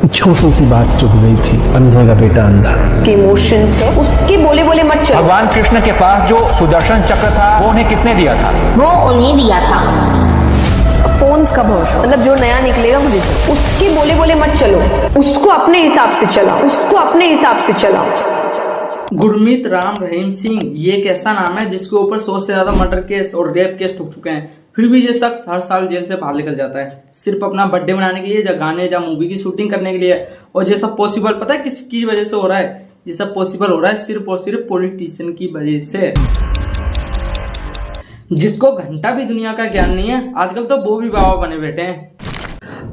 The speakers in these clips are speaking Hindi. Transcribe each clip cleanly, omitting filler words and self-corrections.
छोटी सी बात चुभ गई थी, अंधे का बेटा अंधा। इमोशंस है, उसके बोले बोले मत चलो। भगवान कृष्ण के पास जो सुदर्शन चक्र था वो उन्हें किसने दिया था? वो उन्हें दिया था। फोन्स का भरोसा, मतलब जो नया निकलेगा मुझे उसके बोले बोले मत चलो, उसको अपने हिसाब से चलाओ, उसको अपने हिसाब से चलाओ। गुरमीत राम रहीम सिंह ये एक ऐसा नाम है जिसके ऊपर 100 से ज्यादा मर्डर केस और रेप केस ठुक चुके हैं, फिर भी ये शख्स हर साल जेल से बाहर निकल जाता है, सिर्फ अपना बर्थडे मनाने के लिए, या गाने या मूवी की शूटिंग करने के लिए। और ये सब पॉसिबल पता है किसकी वजह से हो रहा है? ये सब पॉसिबल हो रहा है सिर्फ और सिर्फ पॉलिटिशियन की वजह से, जिसको घंटा भी दुनिया का ज्ञान नहीं है। आजकल तो वो भी बाबा बने बैठे हैं।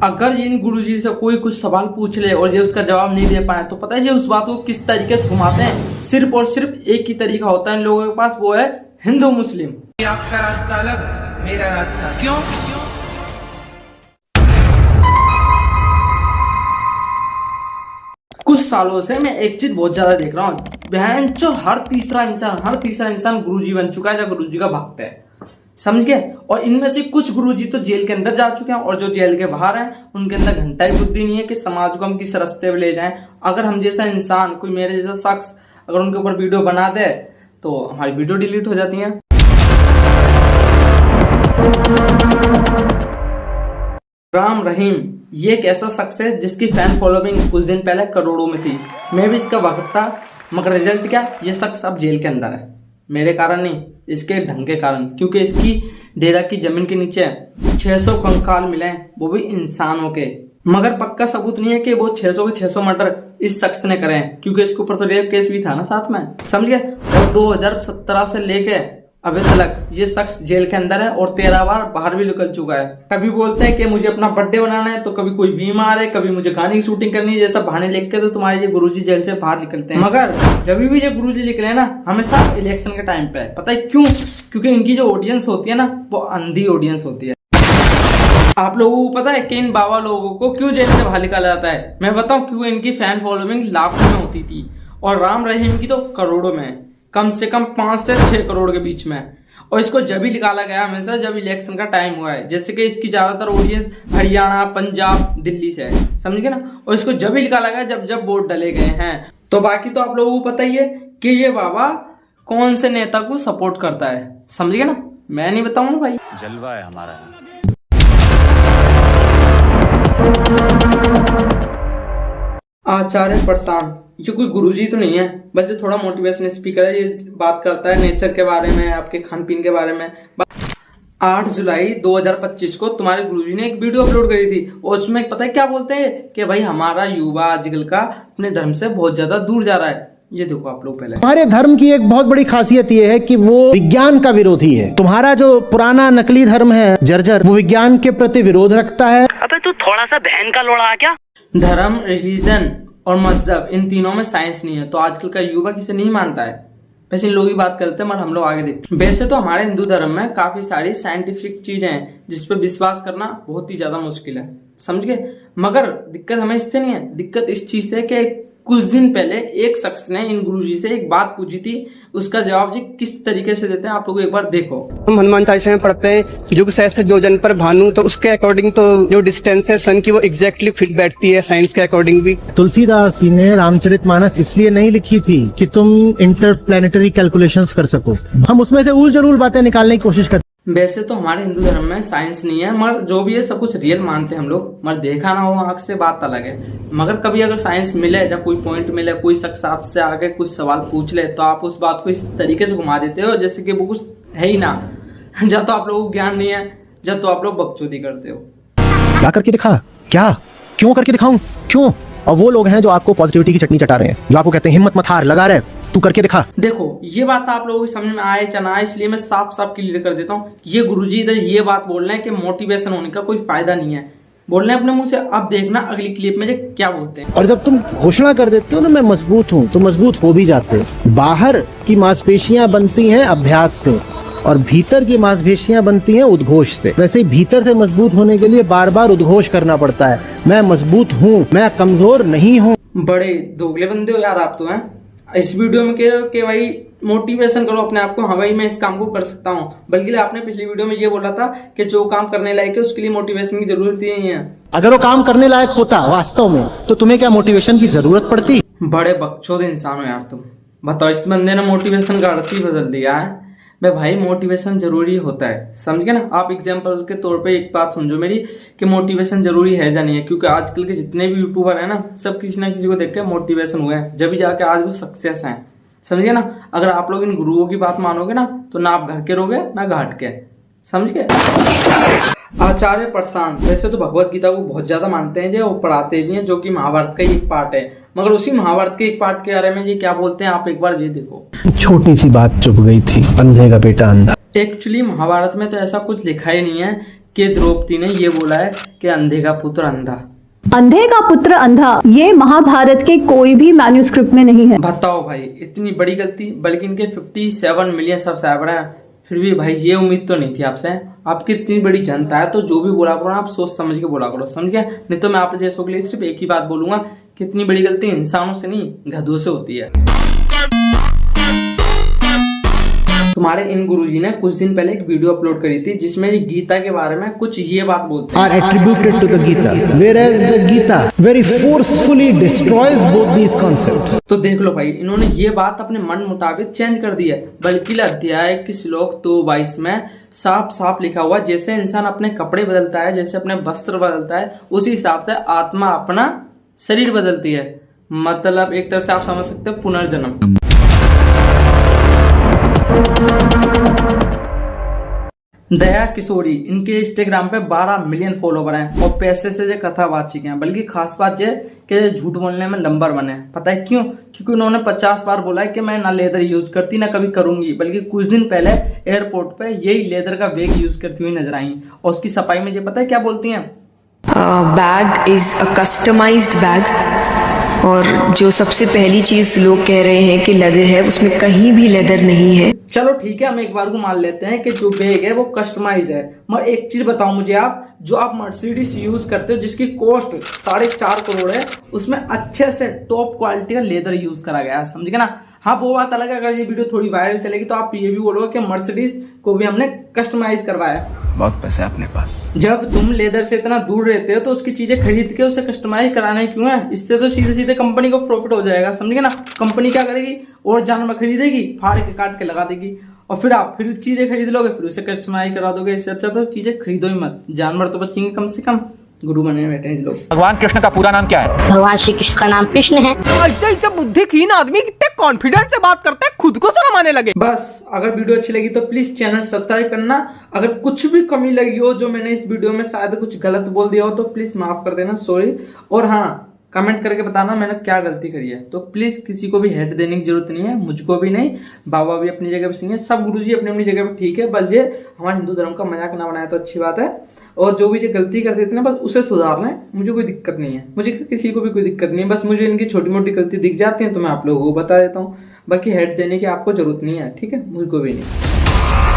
अगर इन गुरुजी से कोई कुछ सवाल पूछ ले और ये उसका जवाब नहीं दे पाए तो पता है ये उस बात को किस तरीके से घुमाते हैं। सिर्फ और सिर्फ एक ही तरीका होता है इन लोगों के पास, वो है हिंदू मुस्लिम। आपका रास्ता अलग, मेरा रास्ता क्यों? कुछ सालों से मैं एक चीज बहुत ज्यादा देख रहा हूँ, बहनचो हर तीसरा इंसान गुरुजी बन चुका है या गुरुजी का भक्त है, समझ गए? और इनमें से कुछ गुरुजी तो जेल के अंदर जा चुके हैं और जो जेल के बाहर हैं उनके अंदर घंटा ही बुद्धि नहीं है कि समाज को हम किस रास्ते पे ले जाएं। अगर हम जैसा इंसान, कोई मेरे जैसा शख्स अगर उनके ऊपर वीडियो बना दे तो हमारी वीडियो डिलीट हो जाती है। राम रहीम ये एक ऐसा शख्स है जिसकी फैन फॉलोइंग कुछ दिन पहले करोड़ों में थी। मैं भी इसका भक्त था, मगर रिजल्ट क्या? ये शख्स अब जेल के अंदर है। मेरे कारण नहीं, इसके ढंग के कारण, क्योंकि इसकी डेरा की जमीन के नीचे 600 कंकाल मिले हैं, वो भी इंसानों के। मगर पक्का सबूत नहीं है कि वो 600 के 600 मर्डर इस शख्स ने करे हैं, क्योंकि इसके ऊपर तो रेप केस भी था ना साथ में, समझ गए? और 2017 से लेके अभी तक ये शख्स जेल के अंदर है और 13 बार बाहर भी निकल चुका है। कभी बोलते हैं कि मुझे अपना बर्थडे बनाना है, तो कभी कोई बीमार है, कभी मुझे गाने की शूटिंग करनी है, जैसा बहाने लिख के तो तुम्हारे ये गुरुजी जेल से बाहर निकलते हैं। मगर जब भी ये गुरुजी निकले ना, हमेशा इलेक्शन के टाइम पे, पता है क्यों? क्योंकि इनकी जो ऑडियंस होती है ना, वो अंधी ऑडियंस होती है। आप लोगों को पता है कि इन बाबा लोगों को क्यों जेल से बाहर निकाला जाता है? मैं बताऊं क्यों। इनकी फैन फॉलोइंग लाखों में होती थी और राम रहीम की तो करोड़ों में, कम से कम 5 से 6 करोड़ के बीच में। और इसको जब भी निकाला गया हमेशा जब इलेक्शन का टाइम हुआ है, जैसे कि इसकी ज्यादातर ऑडियंस हरियाणा, पंजाब, दिल्ली से है, समझ गए ना? और इसको जब भी निकाला गया जब वोट डाले गए हैं। तो बाकी तो आप लोगों को पता ही है कि ये बाबा कौन से नेता को सपोर्ट करता है, समझ गए ना? मैं नहीं बताऊं ना भाई, जलवा है हमारा। आचार्य प्रशांत ये कोई गुरुजी तो नहीं है, बस ये थोड़ा मोटिवेशन स्पीकर है। ये बात करता है नेचर के बारे में, आपके खान पीन के बारे में। 8 जुलाई 2025 को तुम्हारे गुरुजी ने एक वीडियो अपलोड करी थी और उसमें पता है क्या बोलते हैं कि भाई हमारा युवा आजकल का अपने धर्म से बहुत ज्यादा दूर जा रहा है। ये देखो आप लोग पहले। हमारे धर्म की एक बहुत बड़ी खासियत ये है कि वो विज्ञान का विरोधी है। तुम्हारा जो पुराना नकली धर्म है जर्जर, वो विज्ञान के प्रति विरोध रखता है। अबे तू थोड़ा सा बहन का लोड़ा क्या? धर्म, रिलीजन और मजहब, इन तीनों में साइंस नहीं है, तो आजकल का युवा किसे नहीं मानता है। वैसे इन लोग की बात करते हैं, मगर हम लोग आगे देखते हैं। वैसे तो हमारे हिंदू धर्म में काफी सारी साइंटिफिक चीजें हैं जिस पे विश्वास करना बहुत ही ज्यादा मुश्किल है, समझ गए? मगर दिक्कत हमें इससे नहीं है, दिक्कत इस चीज से कि कुछ दिन पहले एक शख्स ने इन गुरुजी से एक बात पूछी थी, उसका जवाब जी किस तरीके से देते हैं आप लोग एक बार देखो। हम हनुमान चालीसा में पढ़ते हैं युग सहस्त्र योजन पर भानु, तो उसके अकॉर्डिंग तो जो डिस्टेंस है सन की वो एग्जैक्टली फिट बैठती है साइंस के अकॉर्डिंग भी। तुलसीदास जी ने रामचरितमानस इसलिए नहीं लिखी थी कि तुम इंटरप्लैनेटरी कैलकुलेशंस कर सको। हम उसमें से उल जरूल बातें निकालने की कोशिश करते। वैसे तो हमारे हिंदू धर्म में साइंस नहीं है, मगर जो भी है सब कुछ रियल मानते हैं हम लोग। मगर देखा ना हो आंख से बात अलग है। मगर कभी अगर साइंस मिले या कोई पॉइंट मिले, कोई शख्स आपसे आगे कुछ सवाल पूछ ले, तो आप उस बात को इस तरीके से घुमा देते हो जैसे कि वो कुछ है ही ना। या तो आप लोगों को ज्ञान नहीं है, या तो आप लोग बकचोदी करते हो। क्या करके दिखा? क्या? क्यों करके दिखाऊं? क्यों? और वो लोग हैं जो आपको पॉजिटिविटी की चटनी चटा रहे हैं, जो आपको कहते हैं हिम्मत मत हार, लगा रहे, तू करके दिखा। देखो ये बात आप लोगों की समझ में आए या ना आए, इसलिए मैं साफ साफ क्लियर कर देता हूँ। ये गुरुजी इधर ये बात बोल रहे हैं कि मोटिवेशन होने का कोई फायदा नहीं है, बोल रहे हैं अपने मुंह से। अब देखना अगली क्लिप में क्या बोलते हैं। और जब तुम घोषणा कर देते हो ना मैं मजबूत हूँ, तो मजबूत हो भी जाते हो। बाहर की मांसपेशियां बनती हैं अभ्यास से और भीतर की मांसपेशियां बनती हैं उद्घोष से। वैसे ही भीतर से मजबूत होने के लिए बार बार उद्घोष करना पड़ता है, मैं मजबूत हूँ, मैं कमजोर नहीं हूँ। बड़े दोगले बंदे हो यार आप तो हैं। इस वीडियो में कह रहे हो कि भाई मोटिवेशन करो अपने आप को, हाँ भाई मैं इस काम को कर सकता हूँ। बल्कि आपने पिछली वीडियो में ये बोला था कि जो काम करने लायक है उसके लिए मोटिवेशन की जरूरत ही नहीं है। अगर वो काम करने लायक होता वास्तव में तो तुम्हें क्या मोटिवेशन की जरूरत पड़ती? बड़े बकचोद इंसान हो यार तुम। बताओ, इस बंदे ने मोटिवेशन का अर्थ ही बदल दिया है। भाई मोटिवेशन जरूरी होता है, समझ गए ना। आप एग्जाम्पल के तौर पे एक बात समझो मेरी कि मोटिवेशन जरूरी है या नहीं है, क्योंकि आजकल के जितने भी यूट्यूबर हैं ना, सब किसी ना किसी को देख के मोटिवेशन हुए हैं, जब भी जाके आज वो सक्सेस हैं, समझिए ना। अगर आप लोग इन गुरुओं की बात मानोगे ना तो ना आप घर के रहोगे ना घाट के, समझ गए। आचार्य प्रशांत वैसे तो भगवत गीता को बहुत ज्यादा मानते हैं, जो वो पढ़ाते भी हैं, जो कि महाभारत का ही एक पार्ट है। मगर उसी महाभारत के एक पार्ट के बारे में ये क्या बोलते हैं, आप एक बार ये देखो। छोटी सी बात चुप गई थी, अंधे का बेटा अंधा। एक्चुअली महाभारत में तो ऐसा कुछ लिखा ही नहीं है कि द्रौपदी ने ये बोला है कि अंधे का पुत्र अंधा। अंधे का पुत्र अंधा ये महाभारत के कोई भी मैन्यूस्क्रिप्ट में नहीं है। बताओ भाई, इतनी बड़ी गलती। बल्कि इनके 57 मिलियन सब्सक्राइबर हैं, फिर भी भाई ये उम्मीद तो नहीं थी आपसे। आपकी इतनी बड़ी जनता है तो जो भी बोला करो ना आप सोच समझ के बोला करो, समझ गए। नहीं तो मैं आप जैसों के लिए सिर्फ एक ही बात बोलूंगा कि इतनी बड़ी गलती इंसानों से नहीं गधों से होती है। तुम्हारे इन गुरुजी ने कुछ दिन पहले एक वीडियो अपलोड करी थी जिसमें ये गीता के बारे में कुछ ये बात बोलते हैं। Are attributed to the Gita, whereas the Gita very forcefully destroys both these concepts. तो देख लो भाई, इन्होंने ये बात अपने मन मुताबिक चेंज कर दी है। बल्कि अध्याय की श्लोक 2:22 में साफ साफ लिखा हुआ, जैसे इंसान अपने कपड़े बदलता है, जैसे अपने वस्त्र बदलता है, उसी हिसाब से आत्मा अपना शरीर बदलती है। मतलब एक तरह से आप समझ सकते हो पुनर्जन्म। दया किशोरी, इनके इंस्टाग्राम पे 12 मिलियन फॉलोवर हैं और पैसे से जो कथावाचक हैं। बल्कि खास बात ये कि झूठ बोलने में नंबर 1 है। पता है क्यों? क्योंकि उन्होंने 50 बार बोला है कि मैं ना लेदर यूज करती ना कभी करूंगी। बल्कि कुछ दिन पहले एयरपोर्ट पे यही लेदर का बैग यूज करती हुई नजर आई और उसकी सफाई में ये पता है क्या बोलती हैं? Bag is a customised bag, और जो सबसे पहली चीज लोग कह रहे हैं कि लेदर है, उसमें कहीं भी लेदर नहीं है। चलो ठीक है, हम एक बार को मान लेते हैं कि जो बैग है वो कस्टमाइज है। मगर एक चीज बताओ मुझे आप, जो आप मर्सिडीज यूज करते हो जिसकी कॉस्ट 4.5 करोड़ है, उसमें अच्छे से टॉप क्वालिटी का लेदर यूज करा गया है, समझ गए ना। हाँ वो बात अलग है, अगर ये वीडियो थोड़ी वायरल चलेगी तो आप ये भी बोलोगे कि मर्सिडीज को भी हमने कस्टमाइज करवाया। बहुत पैसे अपने पास। जब तुम लेदर से इतना दूर रहते हो तो उसकी चीजें खरीद के उसे कस्टमाइज कराने क्यों है? इससे तो सीधे सीधे कंपनी को प्रॉफिट हो जाएगा, समझिए ना। कंपनी क्या करेगी, और जानवर खरीदेगी, फाड़ के काट के लगा देगी, और फिर आप फिर चीजें खरीद लोगे, फिर उसे कस्टमाइज करा दोगे। इससे अच्छा तो चीजें खरीदो ही मत, जानवर तो बचेंगे कम से कम। गुरु बने बैठे हैं लोग। भगवान कृष्ण का पूरा नाम क्या है? भगवान श्री कृष्ण का नाम कृष्ण है। ऐसे बुद्धिहीन आदमी कितने कॉन्फिडेंस से बात करता है, खुद को शर्म आने लगे। बस अगर वीडियो अच्छी लगी तो प्लीज चैनल सब्सक्राइब करना। अगर कुछ भी कमी लगी हो, जो मैंने इस वीडियो में शायद कुछ गलत बोल दिया हो, तो प्लीज माफ कर देना, सॉरी। और हाँ, कमेंट करके बताना मैंने क्या गलती करी है। तो प्लीज किसी को भी हेट देने की जरूरत नहीं है, मुझको भी नहीं, बाबा भी अपनी जगह पे सही है, सब गुरुजी अपनी अपनी जगह पे ठीक है। बस ये हमारे हिंदू धर्म का मजाक ना बनाया तो अच्छी बात है। और जो भी ये गलती कर देते हैं बस उसे सुधारना है, मुझे कोई दिक्कत नहीं है, मुझे किसी को भी कोई दिक्कत नहीं है। बस मुझे इनकी छोटी मोटी गलती दिख जाती है तो मैं आप लोगों को बता देता हूँ। बाकी हेट देने की आपको जरूरत नहीं है, ठीक है, मुझको भी नहीं।